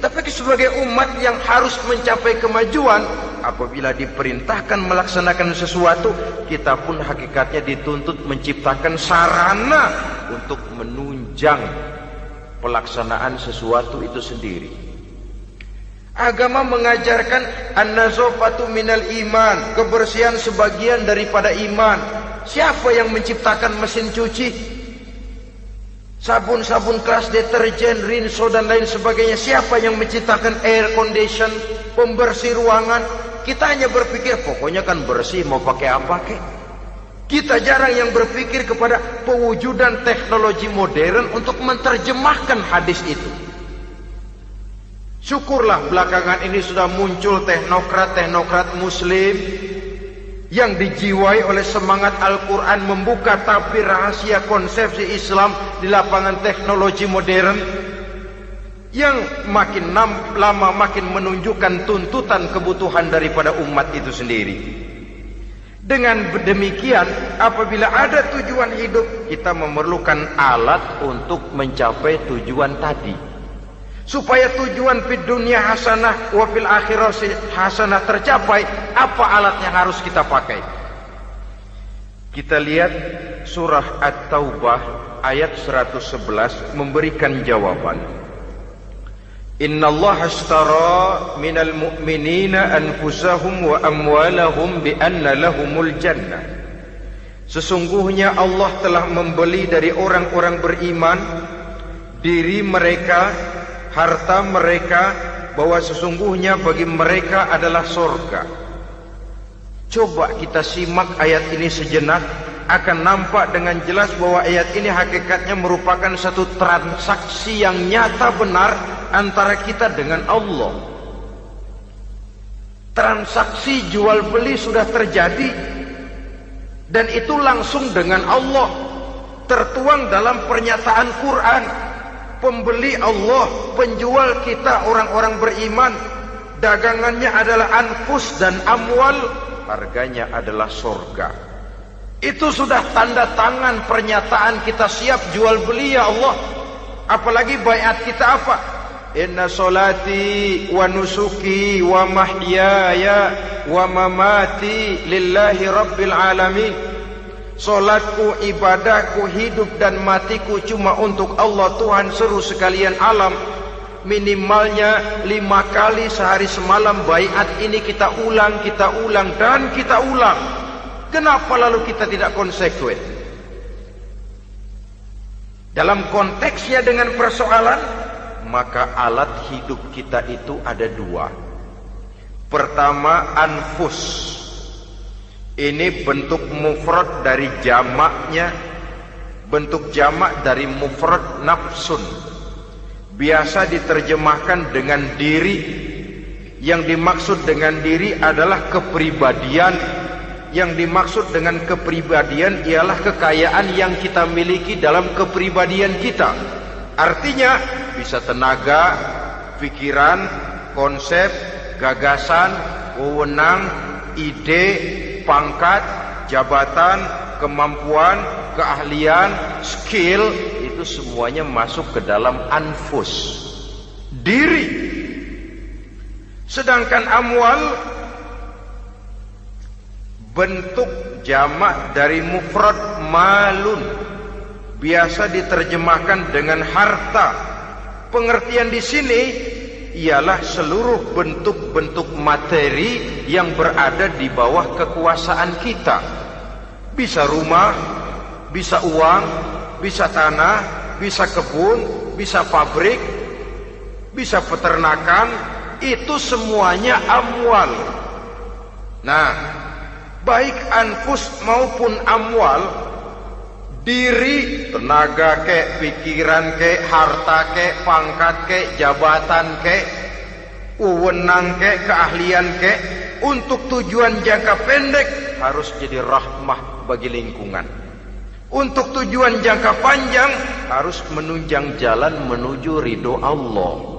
Tapi sebagai umat yang harus mencapai kemajuan, apabila diperintahkan melaksanakan sesuatu, kita pun hakikatnya dituntut menciptakan sarana untuk menunjang pelaksanaan sesuatu itu sendiri. Agama mengajarkan an-nazafatu minal iman, kebersihan sebagian daripada iman. Siapa yang menciptakan mesin cuci, sabun-sabun keras, deterjen, rinso dan lain sebagainya? Siapa yang menciptakan air condition, pembersih ruangan? Kita hanya berpikir pokoknya kan bersih, mau pakai apa kek. Kita jarang yang berpikir kepada pewujudan teknologi modern untuk menerjemahkan hadis itu. Syukurlah belakangan ini sudah muncul teknokrat muslim yang dijiwai oleh semangat Al-Quran membuka tabir rahasia konsepsi Islam di lapangan teknologi modern yang makin lama makin menunjukkan tuntutan kebutuhan daripada umat itu sendiri. Dengan demikian, apabila ada tujuan hidup, kita memerlukan alat untuk mencapai tujuan tadi. Supaya tujuan fid dunya hasanah wa fil akhirati hasanah tercapai, apa alat yang harus kita pakai? Kita lihat surah At-Taubah ayat 111 memberikan jawaban. Innallaha ashtara minal mu'minina anfusahum wa amwalahum bi anna lahumul jannah. Sesungguhnya Allah telah membeli dari orang-orang beriman diri mereka, harta mereka, bahwa sesungguhnya bagi mereka adalah surga. Coba kita simak ayat ini sejenak, akan nampak dengan jelas bahwa ayat ini hakikatnya merupakan satu transaksi yang nyata benar antara kita dengan Allah. Transaksi jual beli sudah terjadi, dan itu langsung dengan Allah, tertuang dalam pernyataan Quran. Pembeli Allah, penjual kita orang-orang beriman, dagangannya adalah anfus dan amwal, harganya adalah surga. Itu sudah tanda tangan pernyataan kita siap jual beli ya Allah. Apalagi baiat kita apa? Inna solati wa nusuki wa mahyaya wa mamati lillahi rabbil alamin. Solatku, ibadahku, hidup dan matiku cuma untuk Allah Tuhan seluruh sekalian alam. Minimalnya 5 kali sehari semalam baiat ini kita ulang dan kita ulang. Kenapa lalu kita tidak konsekuen? Dalam konteksnya dengan persoalan, maka alat hidup kita itu ada 2. Pertama, anfus. Ini bentuk mufrad dari jamaknya, bentuk jamak dari mufrad nafsun. Biasa diterjemahkan dengan diri. Yang dimaksud dengan diri adalah kepribadian. Yang dimaksud dengan kepribadian ialah kekayaan yang kita miliki dalam kepribadian kita. Artinya bisa tenaga, pikiran, konsep, gagasan, wewenang, ide, pangkat, jabatan, kemampuan, keahlian, skill, itu semuanya masuk ke dalam anfus, diri. Sedangkan amwal bentuk jamak dari mufrad malun, biasa diterjemahkan dengan harta. Pengertian di sini ialah seluruh bentuk-bentuk materi yang berada di bawah kekuasaan kita. Bisa rumah, bisa uang, bisa tanah, bisa kebun, bisa pabrik, bisa peternakan, itu semuanya amwal. Nah, baik anfus maupun amwal, diri, tenaga kek, pikiran kek, harta kek, pangkat kek, jabatan kek, wewenang kek, keahlian kek, untuk tujuan jangka pendek harus jadi rahmah bagi lingkungan. Untuk tujuan jangka panjang harus menunjang jalan menuju ridho Allah.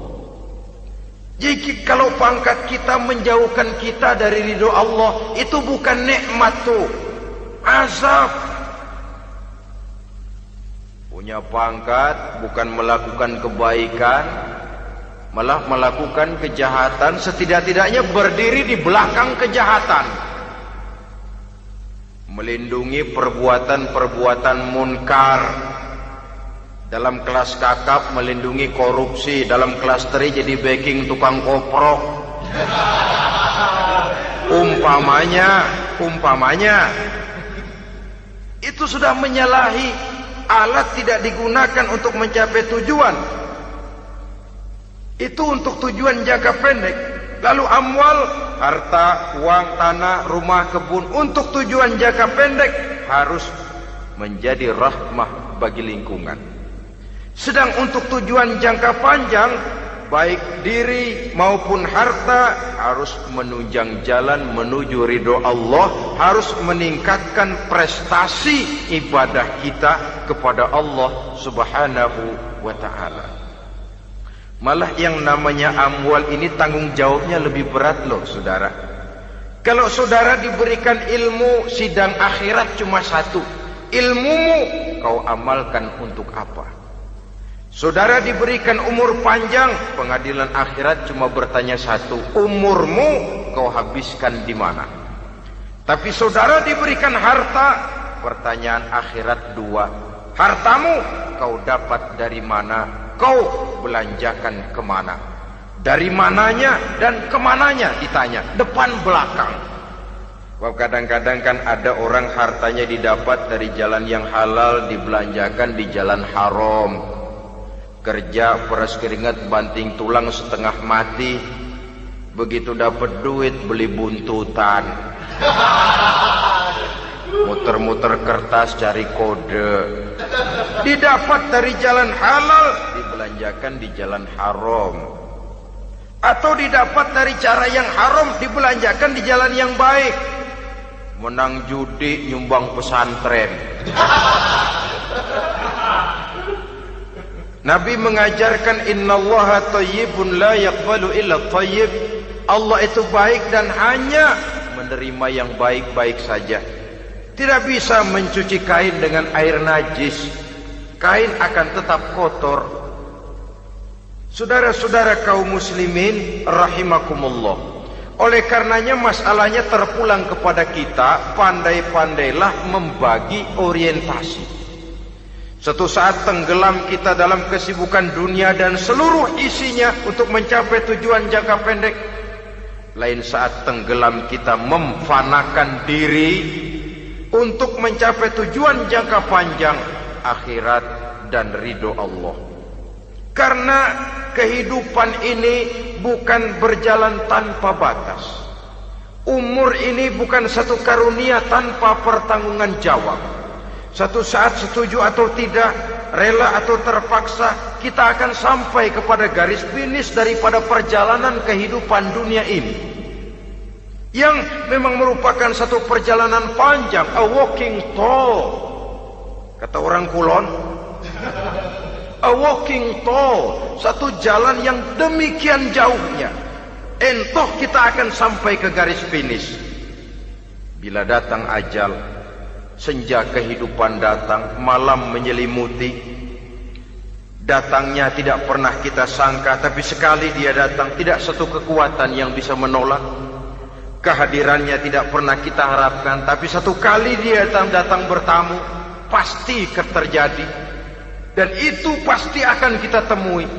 Jadi kalau pangkat kita menjauhkan kita dari ridho Allah, itu bukan nikmat tuh, azab. Punya pangkat bukan melakukan kebaikan, malah melakukan kejahatan, setidak-tidaknya berdiri di belakang kejahatan, melindungi perbuatan-perbuatan munkar. Dalam kelas kakap melindungi korupsi, dalam kelas teri jadi backing tukang koprok. Umpamanya itu sudah menyalahi. Alat tidak digunakan untuk mencapai tujuan, itu untuk tujuan jangka pendek. Lalu amwal harta, uang, tanah, rumah, kebun untuk tujuan jangka pendek harus menjadi rahmah bagi lingkungan. Sedang untuk tujuan jangka panjang, baik diri maupun harta harus menunjang jalan menuju ridho Allah, harus meningkatkan prestasi ibadah kita kepada Allah Subhanahu wa ta'ala. Malah yang namanya amwal ini tanggung jawabnya lebih berat loh saudara. Kalau saudara diberikan ilmu, sidang akhirat cuma satu. Ilmumu kau amalkan untuk apa? Saudara diberikan umur panjang, pengadilan akhirat cuma bertanya satu, umurmu kau habiskan di mana? Tapi saudara diberikan harta, pertanyaan akhirat dua, hartamu kau dapat dari mana? Kau belanjakan kemana? Dari mananya dan kemananya ditanya, depan belakang. Kadang-kadang kan ada orang hartanya didapat dari jalan yang halal, dibelanjakan di jalan haram. Kerja peras keringat banting tulang setengah mati, begitu dapat duit beli buntutan, muter-muter kertas cari kode. Didapat dari jalan halal, dibelanjakan di jalan haram. Atau didapat dari cara yang haram, dibelanjakan di jalan yang baik. Menang judi, nyumbang pesantren. Nabi mengajarkan innallaha thayyibun la yaqbalu illa thayyib. Allah itu baik dan hanya menerima yang baik-baik saja. Tidak bisa mencuci kain dengan air najis. Kain akan tetap kotor. Saudara-saudara kaum muslimin rahimakumullah. Oleh karenanya masalahnya terpulang kepada kita, pandai-pandailah membagi orientasi. Suatu saat tenggelam kita dalam kesibukan dunia dan seluruh isinya untuk mencapai tujuan jangka pendek. Lain saat tenggelam kita memfanakan diri untuk mencapai tujuan jangka panjang, akhirat dan ridho Allah. Karena kehidupan ini bukan berjalan tanpa batas. Umur ini bukan satu karunia tanpa pertanggungan jawab. Satu saat setuju atau tidak, rela atau terpaksa, kita akan sampai kepada garis finish daripada perjalanan kehidupan dunia ini. Yang memang merupakan satu perjalanan panjang, a walking tall. Kata orang Kulon, a walking tall, satu jalan yang demikian jauhnya. Entoh kita akan sampai ke garis finish. Bila datang ajal, senja kehidupan datang, malam menyelimuti. Datangnya tidak pernah kita sangka, tapi sekali dia datang, tidak satu kekuatan yang bisa menolak. Kehadirannya tidak pernah kita harapkan, tapi satu kali dia datang bertamu, pasti terjadi. Dan itu pasti akan kita temui.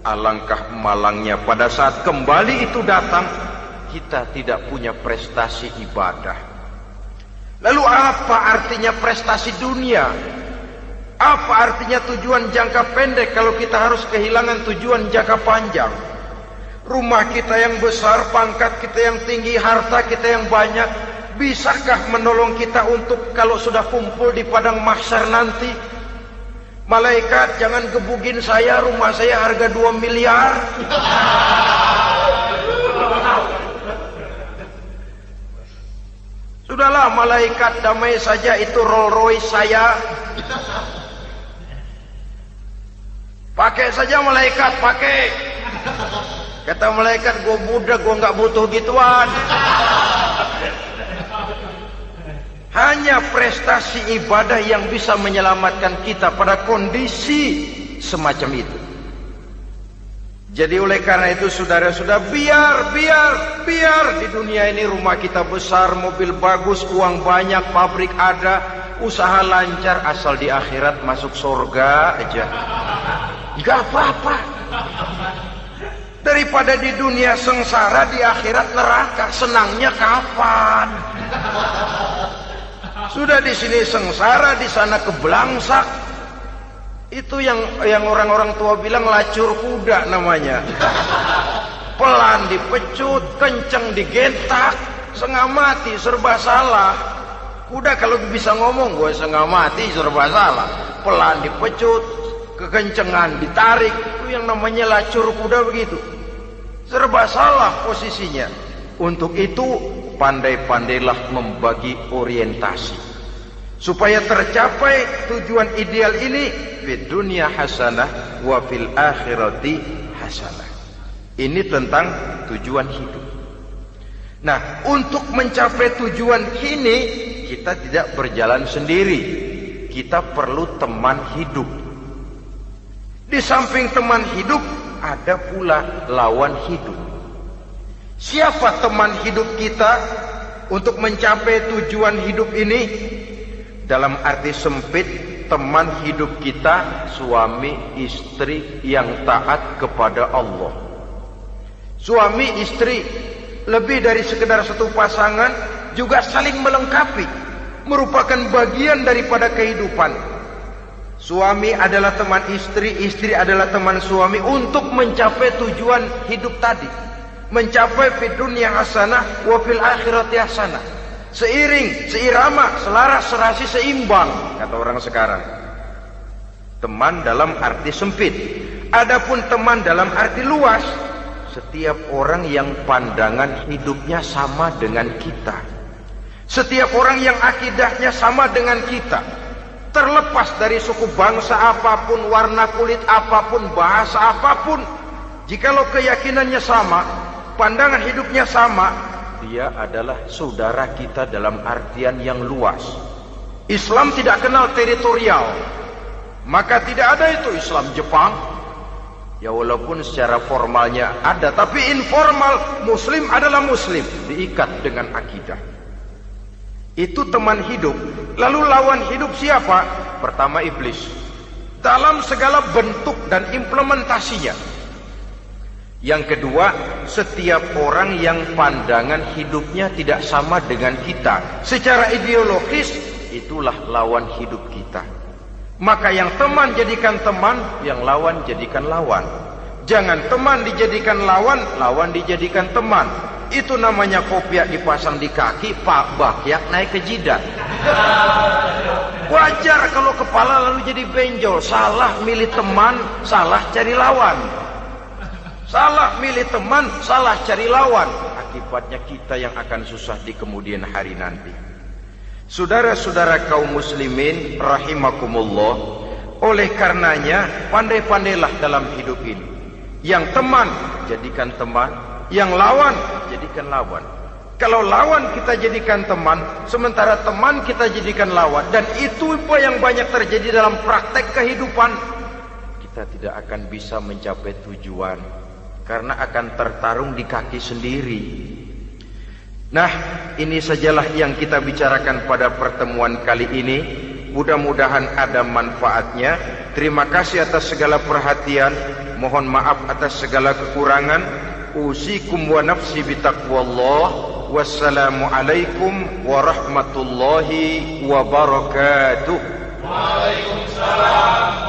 Alangkah malangnya pada saat kembali itu datang, kita tidak punya prestasi ibadah. Lalu apa artinya prestasi dunia? Apa artinya tujuan jangka pendek kalau kita harus kehilangan tujuan jangka panjang? Rumah kita yang besar, pangkat kita yang tinggi, harta kita yang banyak, bisakah menolong kita untuk kalau sudah kumpul di padang mahsyar nanti? Malaikat, jangan gebugin saya, rumah saya harga 2 miliar. Sudahlah malaikat, damai saja, itu Rolls Royce saya. Pakai saja malaikat, pakai. Kata malaikat, gue budak, gue nggak butuh gituan. Hanya prestasi ibadah yang bisa menyelamatkan kita pada kondisi semacam itu. Jadi oleh karena itu saudara-saudara, biar di dunia ini rumah kita besar, mobil bagus, uang banyak, pabrik ada, usaha lancar, asal di akhirat masuk surga aja. Gak apa-apa. Daripada di dunia sengsara, di akhirat neraka, senangnya kapan? Sudah di sini sengsara, di sana kebelangsak. Itu yang orang-orang tua bilang lacur kuda namanya. pelan dipecut, kenceng digentak, setengah mati, serba salah. Kuda kalau bisa ngomong, gue setengah mati, serba salah. Pelan dipecut, kekencengan ditarik, itu yang namanya lacur kuda begitu. Serba salah posisinya. Untuk itu pandai-pandailah membagi orientasi supaya tercapai tujuan ideal ini, fid dunya hasanah wa fil akhirati hasanah. Ini tentang tujuan hidup. Nah, untuk mencapai tujuan ini kita tidak berjalan sendiri. Kita perlu teman hidup. Di samping teman hidup ada pula lawan hidup. Siapa teman hidup kita untuk mencapai tujuan hidup ini? Dalam arti sempit, teman hidup kita suami istri yang taat kepada Allah. Suami istri lebih dari sekedar satu pasangan, juga saling melengkapi, merupakan bagian daripada kehidupan. Suami adalah teman istri, istri adalah teman suami untuk mencapai tujuan hidup tadi. Mencapai fid dunya hasanah wa fil akhirati hasanah. Seiring, seirama, selaras, serasi, seimbang, kata orang sekarang. Teman dalam arti sempit. Adapun teman dalam arti luas, setiap orang yang pandangan hidupnya sama dengan kita. Setiap orang yang akidahnya sama dengan kita. Terlepas dari suku bangsa apapun, warna kulit apapun, bahasa apapun, jikalau keyakinannya sama, pandangan hidupnya sama, dia adalah saudara kita dalam artian yang luas. Islam tidak kenal teritorial, maka tidak ada itu Islam Jepang. Ya walaupun secara formalnya ada, tapi informal Muslim adalah Muslim, diikat dengan akidah. Itu teman hidup. Lalu lawan hidup siapa? Pertama iblis, dalam segala bentuk dan implementasinya. Yang kedua, setiap orang yang pandangan hidupnya tidak sama dengan kita secara ideologis, itulah lawan hidup kita. Maka yang teman jadikan teman, yang lawan jadikan lawan. Jangan teman dijadikan lawan, lawan dijadikan teman. Itu namanya kopiah dipasang di kaki, pak bakyak naik ke jidat. Wajar kalau kepala lalu jadi benjol. Salah milih teman, salah cari lawan. Salah milih teman, salah cari lawan. Akibatnya kita yang akan susah di kemudian hari nanti. Saudara-saudara kaum muslimin rahimakumullah, oleh karenanya pandai-pandailah dalam hidup ini. Yang teman jadikan teman, yang lawan jadikan lawan. Kalau lawan kita jadikan teman, sementara teman kita jadikan lawan, dan itu apa yang banyak terjadi dalam praktek kehidupan, kita tidak akan bisa mencapai tujuan karena akan tertarung di kaki sendiri. Nah, ini sajalah yang kita bicarakan pada pertemuan kali ini. Mudah-mudahan ada manfaatnya. Terima kasih atas segala perhatian. Mohon maaf atas segala kekurangan. Usikum wa nafsi bitaqwallah. Wassalamualaikum warahmatullahi wabarakatuh. Waalaikumsalam.